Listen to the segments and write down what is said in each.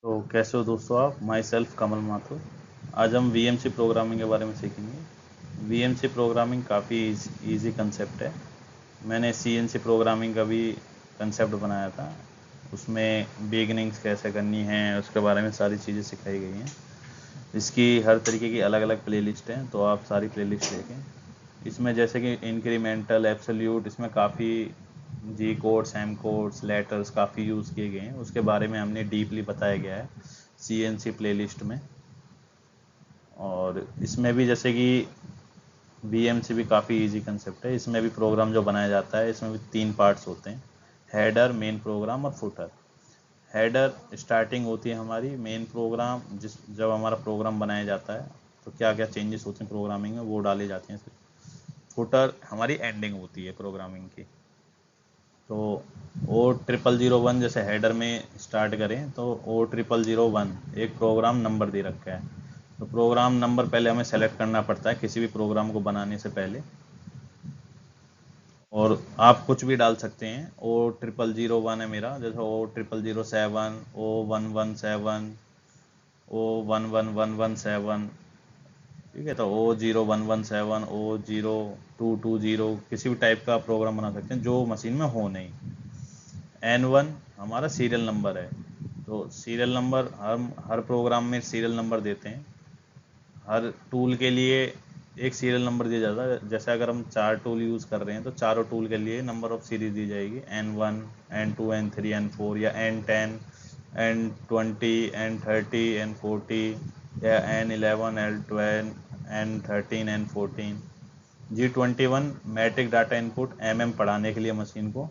तो कैसे हो दोस्तों आप। माई सेल्फ कमल माथुर। आज हम वीएमसी प्रोग्रामिंग के बारे में सीखेंगे। वीएमसी प्रोग्रामिंग काफ़ी इजी कंसेप्ट है। मैंने सीएनसी प्रोग्रामिंग का भी कंसेप्ट बनाया था। उसमें बिगनिंग्स कैसे करनी है उसके बारे में सारी चीज़ें सिखाई गई हैं। इसकी हर तरीके की अलग अलग प्लेलिस्ट हैं, तो आप सारी प्लेलिस्ट देखें। इसमें जैसे कि इंक्रीमेंटल, एब्सोल्यूट, इसमें काफ़ी G codes, M codes, letters काफ़ी यूज़ किए गए हैं। उसके बारे में हमने डीपली बताया गया है सीएनसी प्लेलिस्ट में। और इसमें भी जैसे कि बीएमसी भी काफ़ी इजी कंसेप्ट है। इसमें भी प्रोग्राम जो बनाया जाता है, इसमें भी 3 पार्ट्स होते हैं: हेडर, मेन प्रोग्राम और फुटर। हेडर स्टार्टिंग होती है हमारी मेन प्रोग्राम, जब हमारा प्रोग्राम बनाया जाता है तो क्या क्या चेंजेस होते हैं प्रोग्रामिंग में वो डाले जाते हैं। फुटर हमारी एंडिंग होती है प्रोग्रामिंग की। तो O0001 जैसे हेडर में स्टार्ट करें तो O0001 एक प्रोग्राम नंबर दे रखा है। तो प्रोग्राम नंबर पहले हमें सेलेक्ट करना पड़ता है किसी भी प्रोग्राम को बनाने से पहले। और आप कुछ भी डाल सकते हैं। O0001 है मेरा, जैसे O0007, O117, O11117, ठीक है। तो O0117, O0220 किसी भी टाइप का प्रोग्राम बना सकते हैं जो मशीन में हो नहीं। N1 हमारा सीरियल नंबर है। तो सीरियल नंबर हम हर प्रोग्राम में सीरियल नंबर देते हैं। हर टूल के लिए एक सीरियल नंबर दिया जाता है। जैसे अगर हम 4 टूल यूज़ कर रहे हैं तो चारों टूल के लिए नंबर ऑफ सीरीज दी जाएगी: N1, N2, N3, N4, या N10, N20, N30, N40, या N11, L12, N13, N14। G21 matric data input, पढ़ाने के लिए मशीन को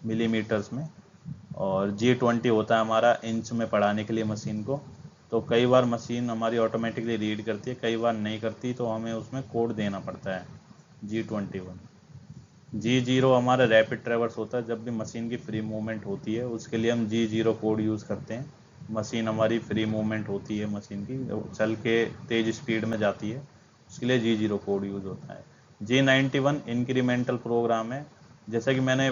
मिलीमीटर्स में। और G20 होता है हमारा इंच में पढ़ाने के लिए मशीन को। तो कई बार मशीन हमारी ऑटोमेटिकली रीड करती है, कई बार नहीं करती, तो हमें उसमें कोड देना पड़ता है। G21। G0 हमारा रैपिड ट्रैवर्स होता है। जब भी मशीन की फ्री मूवमेंट होती है उसके लिए हम G0 कोड यूज़ करते हैं। मशीन हमारी फ्री मूवमेंट होती है, मशीन की चल के तेज़ स्पीड में जाती है, उसके लिए G0 कोड यूज़ होता है। G91 इंक्रीमेंटल प्रोग्राम है। जैसा कि मैंने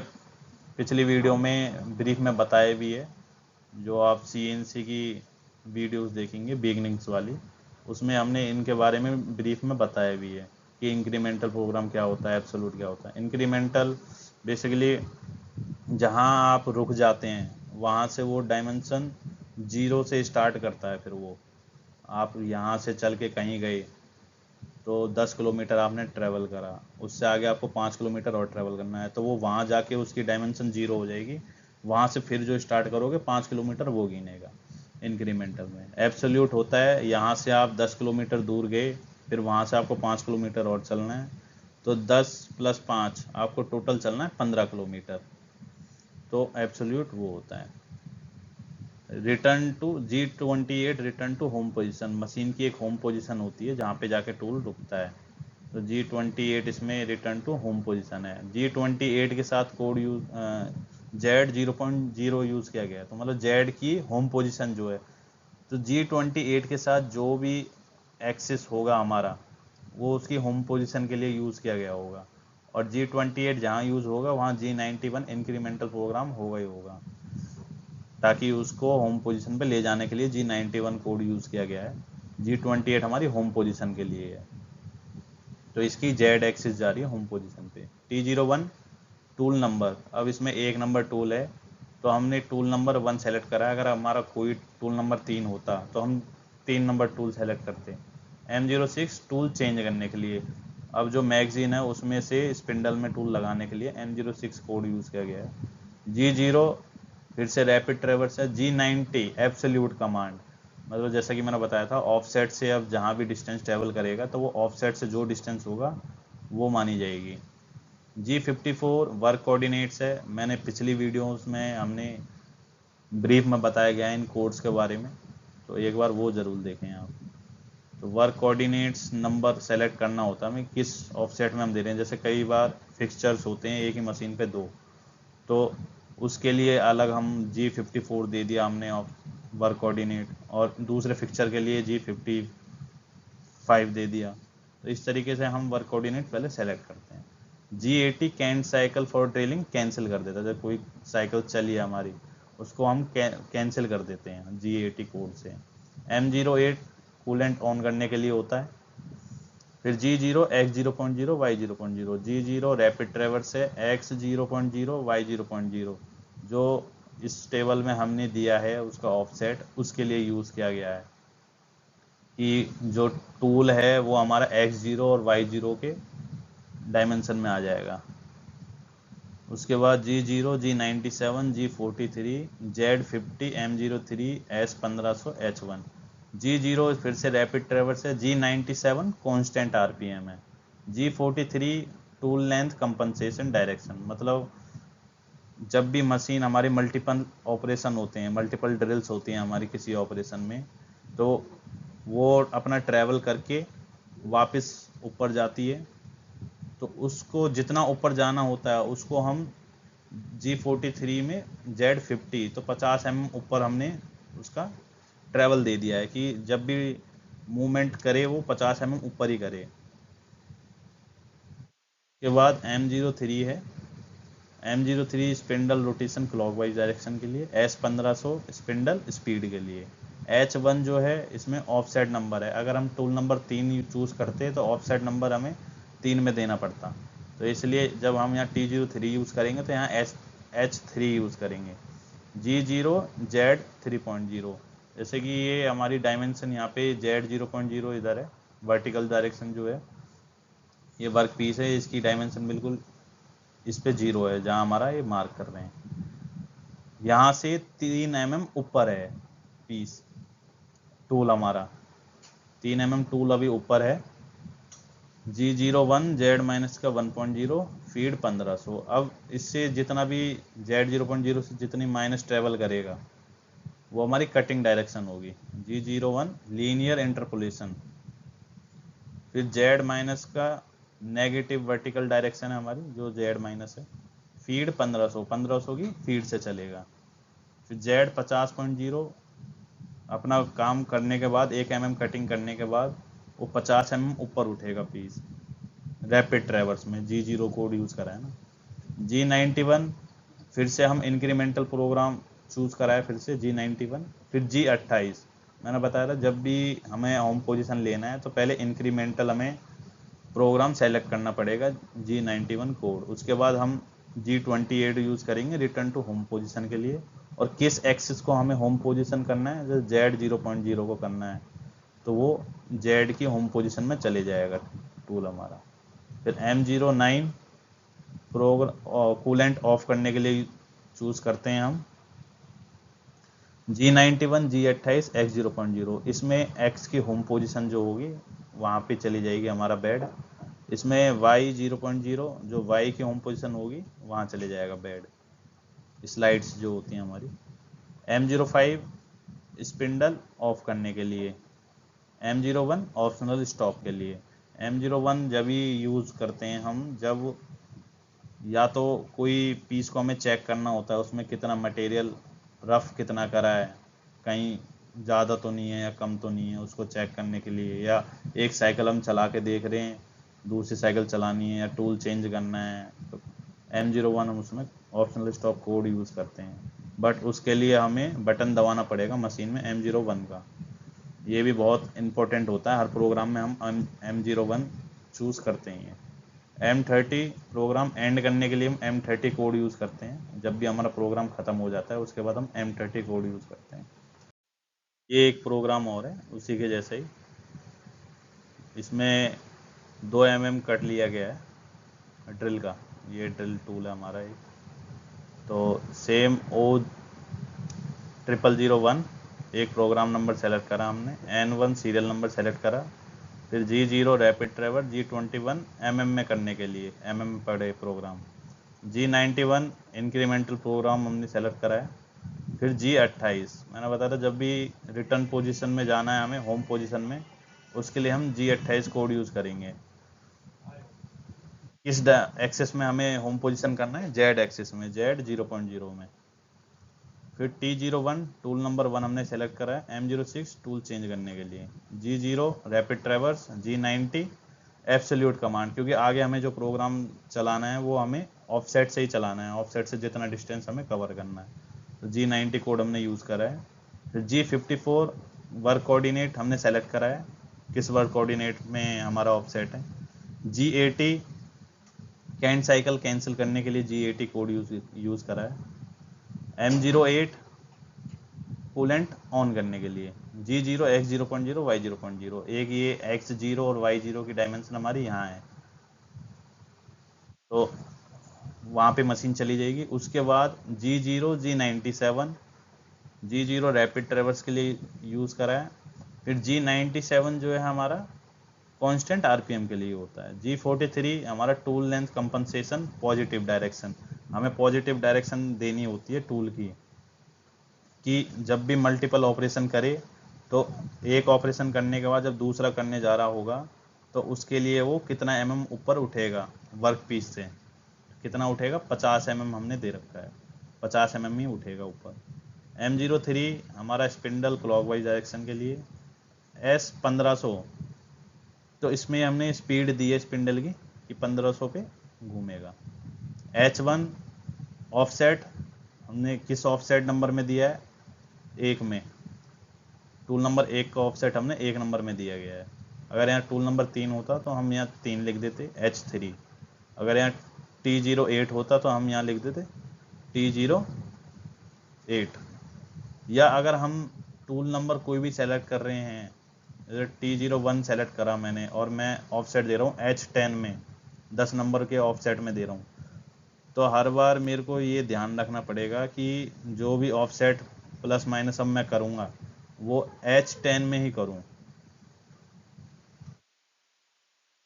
पिछली वीडियो में ब्रीफ में बताया भी है, जो आप सीएनसी की वीडियोस देखेंगे बिगनिंग्स वाली, उसमें हमने इनके बारे में ब्रीफ में बताया भी है कि इंक्रीमेंटल प्रोग्राम क्या होता है, एब्सोल्यूट क्या होता है। इंक्रीमेंटल बेसिकली जहां आप रुक जाते हैं वहां से वो डायमेंशन 0 से स्टार्ट करता है। फिर वो आप यहाँ से चल के कहीं गए तो 10 किलोमीटर आपने ट्रैवल करा, उससे आगे आपको 5 किलोमीटर और ट्रैवल करना है, तो वो वहाँ जाके उसकी डायमेंशन 0 हो जाएगी। वहाँ से फिर जो स्टार्ट करोगे 5 किलोमीटर वो गिनेगा इंक्रीमेंटल में। एब्सोल्यूट होता है यहाँ से आप 10 किलोमीटर दूर गए, फिर वहाँ से आपको 5 किलोमीटर और चलना है, तो 10 + 5 आपको टोटल चलना है 15 किलोमीटर। तो एब्सोल्यूट वो होता है। Return to G28 return to home position, machine की एक होम पोजीशन होती है जहाँ पे जाके टूल रुकता है। तो G28 इसमें रिटर्न टू होम पोजीशन है। G28 के साथ कोड यूज Z0.0 यूज़ किया गया है, तो मतलब Z की होम पोजीशन जो है, तो G28 के साथ जो भी एक्सिस होगा हमारा वो उसकी होम पोजीशन के लिए यूज़ किया गया होगा। और G28 जहाँ यूज़ होगा वहाँ G91 इंक्रीमेंटल प्रोग्राम होगा ही होगा, ताकि उसको होम पोजीशन पे ले जाने के लिए G91 कोड यूज़ किया गया है। G28 हमारी होम पोजीशन के लिए है, तो इसकी जेड एक्सिस जा रही है होम पोजीशन पे। T01 टूल नंबर, अब इसमें एक नंबर टूल है तो हमने टूल नंबर 1 सेलेक्ट करा है। अगर हमारा कोई टूल नंबर 3 होता तो हम 3 नंबर टूल सेलेक्ट करते। M06 टूल चेंज करने के लिए, अब जो मैगजीन है उसमें से स्पिंडल में टूल लगाने के लिए M06 कोड यूज़ किया गया है। G0 फिर से रैपिड ट्रैवर्स है। G90 एब्सोल्यूट कमांड, मतलब जैसा कि मैंने बताया था ऑफसेट से अब जहाँ भी डिस्टेंस ट्रेवल करेगा तो वो ऑफसेट से जो डिस्टेंस होगा वो मानी जाएगी। G54 वर्क कोऑर्डिनेट्स है। मैंने पिछली वीडियोस में हमने ब्रीफ में बताया गया है इन कोड्स के बारे में, तो एक बार वो ज़रूर देखें आप। तो वर्क कोऑर्डिनेट्स नंबर सेलेक्ट करना होता है हमें किस ऑफसेट में हम दे रहे हैं। जैसे कई बार फिक्सचर्स होते हैं एक ही मशीन पे 2, तो उसके लिए अलग हम G54 दे दिया हमने वर्क कोऑर्डिनेट, और दूसरे फिक्सचर के लिए G55 दे दिया। तो इस तरीके से हम वर्क कोऑर्डिनेट पहले सेलेक्ट करते हैं। G80 canned cycle for trailing cancel कर देता है। जब कोई साइकिल चली है हमारी उसको हम कैंसिल कर देते हैं G80 कोड से। M08 कूलेंट ऑन करने के लिए होता है। फिर G0 X0.0 Y0.0, G0 rapid traverse है, X0.0 Y0.0 जो इस टेबल में हमने दिया है उसका ऑफसेट उसके लिए यूज़ किया गया है कि जो टूल है वो हमारा X0 और Y0 के डायमेंशन में आ जाएगा। उसके बाद G0 G97 G43 Z50 M03 S1500 H1। G0 फिर से रैपिड ट्रैवर्स है, G97 कांस्टेंट आरपीएम है, G43 tool length compensation direction, मतलब जब भी मशीन हमारी मल्टीपल ऑपरेशन होते हैं, मल्टीपल ड्रिल्स होती हैं हमारी किसी ऑपरेशन में, तो वो अपना ट्रैवल करके वापस ऊपर जाती है, तो उसको जितना ऊपर जाना होता है उसको हम G43 में Z50 तो 50 mm ऊपर हमने उसका ट्रैवल दे दिया है कि जब भी मूवमेंट करे वो 50 mm ऊपर ही करे। के बाद M03 है, M03 spindle rotation clockwise direction के लिए, S1500 स्पिंडल स्पीड के लिए। H1 जो है इसमें ऑफसेट नंबर है, अगर हम टूल नंबर 3 चूज़ करते तो ऑफसेट नंबर हमें 3 में देना पड़ता, तो इसलिए जब हम यहाँ T03 यूज़ करेंगे तो यहाँ H3 यूज़ करेंगे। G0 Z3.0, जैसे कि ये हमारी डायमेंशन यहाँ पे Z0.0 इधर है, वर्टिकल डायरेक्शन जो है ये वर्क पीस है, इसकी डायमेंशन बिल्कुल इस पे 0 है जहाँ हमारा ये मार्क कर रहे हैं। यहाँ से 3 mm ऊपर है पीस, टूल हमारा 3 mm टूल अभी ऊपर है। G01 Z माइनस का 1.0 फीड 1500। अब इससे जितना भी Z0.0 से जितनी माइनस ट्रेवल करेगा वो हमारी कटिंग डायरेक्शन होगी। G01 linear interpolation. फिर Z माइनस का नेगेटिव वर्टिकल डायरेक्शन है हमारी, जो Z माइनस है, फीड 1500 की फीड से चलेगा। फिर Z 50.0 अपना काम करने के बाद 1 mm कटिंग करने के बाद वो 50 mm ऊपर उठेगा पीस रैपिड ट्रैवर्स में, G0 कोड यूज़ करा है ना। G91 फिर से हम इंक्रीमेंटल प्रोग्राम चूज़ करा है, फिर से G91। फिर G28 मैंने बताया था जब भी हमें होम पोजीशन लेना है तो पहले इंक्रीमेंटल हमें प्रोग्राम सेलेक्ट करना पड़ेगा G91 कोड, उसके बाद हम G28 यूज़ करेंगे रिटर्न टू होम पोजीशन के लिए। और किस एक्सिस को हमें होम पोजीशन करना है, जैसे Z0.0 को करना है तो वो Z की होम पोजीशन में चले जाएगा टूल हमारा। फिर M09 प्रोग्राम कूलेंट ऑफ करने के लिए चूज़ करते हैं हम G91 G28 X0.0, इसमें X की होम पोजीशन जो होगी वहाँ पे चली जाएगी हमारा बेड। इसमें Y0.0 जो Y की होम पोजीशन होगी वहाँ चले जाएगा बेड, स्लाइड्स जो होती हैं हमारी। M05 स्पिंडल ऑफ करने के लिए, M01 ऑप्शनल स्टॉप के लिए। M01 जब भी यूज़ करते हैं हम जब या तो कोई पीस को हमें चेक करना होता है उसमें कितना मटेरियल रफ कितना करा है, कहीं ज़्यादा तो नहीं है या कम तो नहीं है, उसको चेक करने के लिए, या एक साइकिल हम चला के देख रहे हैं दूसरी साइकिल चलानी है या टूल चेंज करना है, तो M01 हम उसमें ऑप्शनल स्टॉप कोड यूज़ करते हैं, बट उसके लिए हमें बटन दबाना पड़ेगा मशीन में M01 का। ये भी बहुत इम्पोर्टेंट होता है, हर प्रोग्राम में हम M01 चूज़ करते हैं। M30 प्रोग्राम एंड करने के लिए हम M30 कोड यूज़ करते हैं, जब भी हमारा प्रोग्राम ख़त्म हो जाता है उसके बाद हम M30 कोड यूज़ करते हैं। ये एक प्रोग्राम और है उसी के जैसे ही, इसमें 2 mm कट लिया गया है ड्रिल का, ये ड्रिल टूल है हमारा एक, तो सेम O0001 एक प्रोग्राम नंबर सेलेक्ट करा हमने, N1 सीरियल नंबर सेलेक्ट करा, फिर G0 rapid Trevor G21 mm में करने के लिए mm में पड़े प्रोग्राम, G91 इंक्रीमेंटल प्रोग्राम हमने सेलेक्ट करा है। फिर G28 मैंने बताया था जब भी रिटर्न पोजीशन में जाना है हमें होम पोजीशन में, उसके लिए हम G28 कोड यूज़ करेंगे। किस एक्सेस में हमें होम पोजीशन करना है, Z एक्सेस में, Z0.0 में। फिर T01 टूल नंबर 1 हमने सेलेक्ट करा है, M06 टूल चेंज करने के लिए, G0 rapid traverse, G90 absolute command, क्योंकि आगे हमें जो प्रोग्राम चलाना है वो हमें ऑफसेट से ही चलाना है, ऑफसेट से जितना डिस्टेंस हमें कवर करना है, तो G90 कोड हमने यूज़ करा है। फिर G54 वर्क कोऑर्डिनेट हमने सेलेक्ट करा है, किस वर्क कोऑर्डिनेट में हमारा ऑफसेट है। G80 कैंट साइकिल कैंसिल करने के लिए G80 कोड यूज़ करा है। M08 कूलेंट ऑन करने के लिए, G0 X0.0 Y0.0, एक ये X0 और Y0 की डायमेंशन हमारी यहाँ है, तो वहाँ पे मशीन चली जाएगी। उसके बाद G0 G97, G0 रैपिड ट्रेवर्स के लिए यूज़ करा है। फिर G97 जो है हमारा कांस्टेंट आरपीएम के लिए होता है। G43 हमारा tool length compensation positive direction, हमें पॉजिटिव डायरेक्शन देनी होती है टूल की, कि जब भी मल्टीपल ऑपरेशन करे तो एक ऑपरेशन करने के बाद जब दूसरा करने जा रहा होगा तो उसके लिए वो कितना mm ऊपर उठेगा वर्क पीस से, कितना उठेगा 50 mm हमने दे रखा है, 50 mm ही उठेगा ऊपर। M03 हमारा स्पिंडल क्लॉकवाइज डायरेक्शन के लिए। S1500 तो इसमें हमने स्पीड दी है स्पिंडल की कि 1500 पे घूमेगा। H1 ऑफसेट हमने किस ऑफसेट नंबर में दिया है, 1 में, टूल नंबर 1 का ऑफसेट हमने 1 नंबर में दिया गया है। अगर यहाँ टूल नंबर 3 होता तो हम यहाँ 3 लिख देते H3, अगर यहाँ T08 होता तो हम यहाँ लिख देते T08, या अगर हम टूल नंबर कोई भी सेलेक्ट कर रहे हैं, T01 सेलेक्ट करा मैंने और मैं ऑफसेट दे रहा हूँ H10 में, 10 नंबर के ऑफसेट में दे रहा हूँ, तो हर बार मेरे को ये ध्यान रखना पड़ेगा कि जो भी ऑफसेट प्लस माइनस अब मैं करूँगा वो H10 में ही करूँ।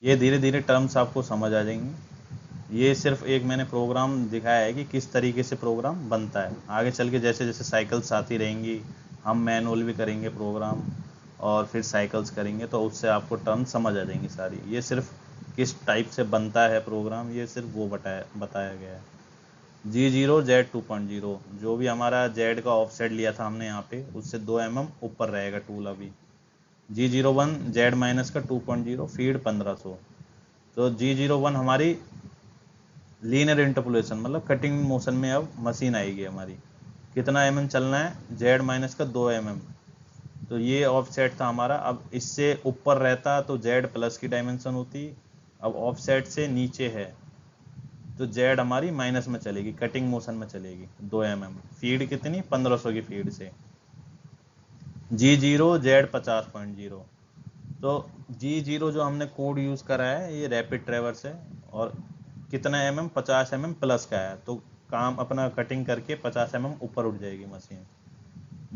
ये धीरे धीरे टर्म्स आपको समझ आ जाएंगी। ये सिर्फ एक मैंने प्रोग्राम दिखाया है कि किस तरीके से प्रोग्राम बनता है। आगे चल के जैसे जैसे साइकिल्स आती रहेंगी हम मैनुअल भी करेंगे प्रोग्राम और फिर साइकिल्स करेंगे, तो उससे आपको टर्म समझ आ जाएंगी सारी। ये सिर्फ किस टाइप से बनता है प्रोग्राम, ये सिर्फ वो बताया गया है। G0 Z2.0 जो भी हमारा Z का ऑफसेट लिया था हमने यहाँ पे, उससे 2 mm ऊपर रहेगा टूल अभी। G01 Z माइनस का 2.0 फीड 1500, तो G01 हमारी लीनियर इंटरपोलेशन मतलब कटिंग मोशन में अब मशीन आएगी हमारी। कितना mm चलना है, Z माइनस का 2 mm, तो ये ऑफसेट था हमारा। अब इससे ऊपर रहता तो Z प्लस की डायमेंशन होती, अब ऑफसेट से नीचे है तो Z हमारी माइनस में चलेगी, कटिंग मोशन में चलेगी 2 mm। फीड कितनी, 1500 की फीड से। G0 Z 50.0, तो G0 जो हमने कोड यूज करा है ये रैपिड ट्रेवर्स है और कितना mm, 50 mm प्लस का है, तो काम अपना कटिंग करके 50 mm ऊपर उठ जाएगी मशीन।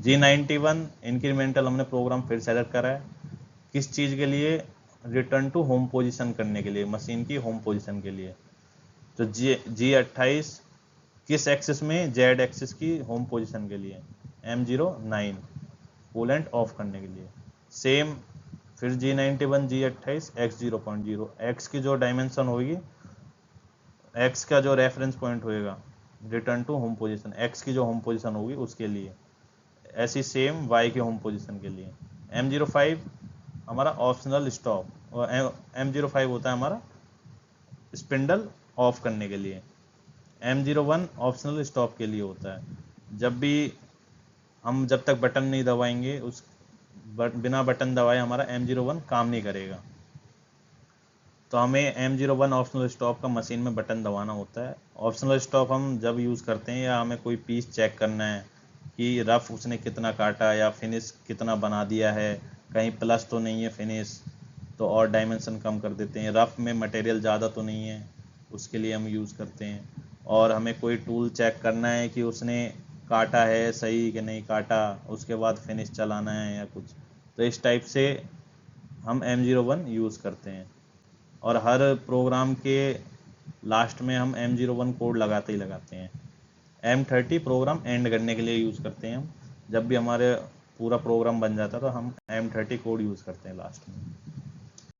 G91 इंक्रीमेंटल हमने प्रोग्राम फिर सेलेक्ट करा है, किस चीज़ के लिए, रिटर्न टू होम पोजीशन करने के लिए, मशीन की होम पोजीशन के लिए। तो G28 किस एक्सिस में, Z एक्सिस की होम पोजीशन के लिए। M09 कूलेंट ऑफ करने के लिए। सेम फिर G91 G28 X0.0, X की जो डायमेंशन होगी, X का जो रेफरेंस पॉइंट होएगा return to home position, X की जो होम पोजीशन होगी उसके लिए। ऐसी सेम Y के होम पोजीशन के लिए। M05 हमारा ऑप्शनल स्टॉप, और M05 होता है हमारा स्पिंडल ऑफ करने के लिए। M01 ऑप्शनल स्टॉप के लिए होता है, जब भी हम जब तक बटन नहीं दबाएंगे उस बिना बटन दबाए हमारा M01 काम नहीं करेगा, तो हमें M01 ऑप्शनल स्टॉप का मशीन में बटन दबाना होता है। ऑप्शनल स्टॉप हम जब यूज़ करते हैं या हमें कोई पीस चेक करना है कि रफ उसने कितना काटा या फिनिश कितना बना दिया है, कहीं प्लस तो नहीं है फिनिश, तो और डायमेंशन कम कर देते हैं, रफ में मटेरियल ज़्यादा तो नहीं है, उसके लिए हम यूज़ करते हैं। और हमें कोई टूल चेक करना है कि उसने काटा है सही कि नहीं काटा, उसके बाद फिनिश चलाना है या कुछ, तो इस टाइप से हम M01 यूज़ करते हैं। और हर प्रोग्राम के लास्ट में हम M01 कोड लगाते ही लगाते हैं। M30 प्रोग्राम एंड करने के लिए यूज़ करते हैं हम, जब भी हमारे पूरा प्रोग्राम बन जाता है तो हम M30 कोड यूज़ करते हैं लास्ट में।